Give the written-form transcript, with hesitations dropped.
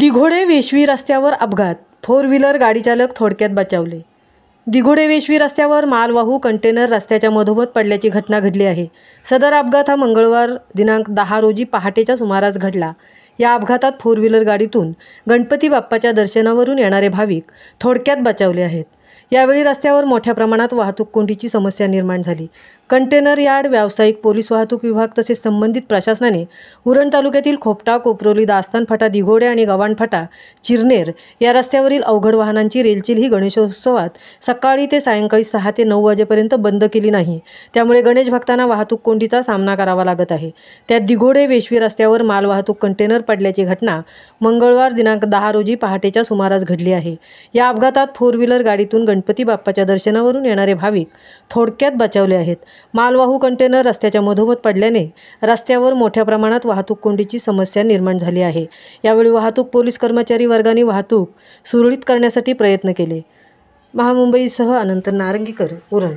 दिघोडे वेशवी रस्त्यावर अपघात, four wheeler गाडीचालक थोडक्यात बचावले। दिघोडे वेशवी रस्त्यावर मालवाहू कंटेनर रस्त्याच्या मधोमध पडल्याची घटना घडली आहे। सदर अपघात हा मंगळवार दिनांक 10 रोजी पहाटेच्या सुमारास घडला। या अपघातात फोर व्हीलर गाडीतून गणपती बाप्पाच्या दर्शनावरून येणारे भाविक थोडक्यात बचावले आहेत। यावेळी रस्त्यावर मोठ्या प्रमाणात वाहतूक कोंडीची समस्या निर्माण झाली। कंटेनर यार्ड, व्यावसायिक, पोलीस वाहतूक विभाग तसेच संबंधित प्रशासनाने उरण तालुक्यातील खोपटा, कोपरोली, दास्तान फाटा, दिघोडे आणि गव्हाण फाटा, चिरनेर या रस्त्यावरील अवघड वाहनांची रेलचेल ही गणेशोत्सवात सकाळी ते सायंकाळी 6 ते 9 वाजेपर्यंत बंद केली नाही। त्यामुळे गणेश भक्तांना वाहतूक कोंडीचा सामना करावा लागत आहे। त्यात दिघोडे वेशवी रस्त्यावर मालवाहतूक कंटेनर पडल्याची घटना मंगळवार दिनांक 10 रोजी पहाटेच्या सुमारास घडली आहे। या अपघातात फोर व्हीलर गाडीतून गणपती बाप्पाच्या दर्शनावरून येणारे भाविक थोडक्यात बचावले आहेत। मालवाहू कंटेनर रस्त्याच्या मधोमध पडल्याने रस्त्यावर मोठ्या प्रमाणात वाहतूक कोंडीची समस्या निर्माण झाली आहे। यावेळी वाहतूक पोलीस कर्मचारी वर्गाने वाहतूक सुरळीत करण्यासाठी प्रयत्न केले। महामुंबईसह अनंत नारंगीकर, उरण।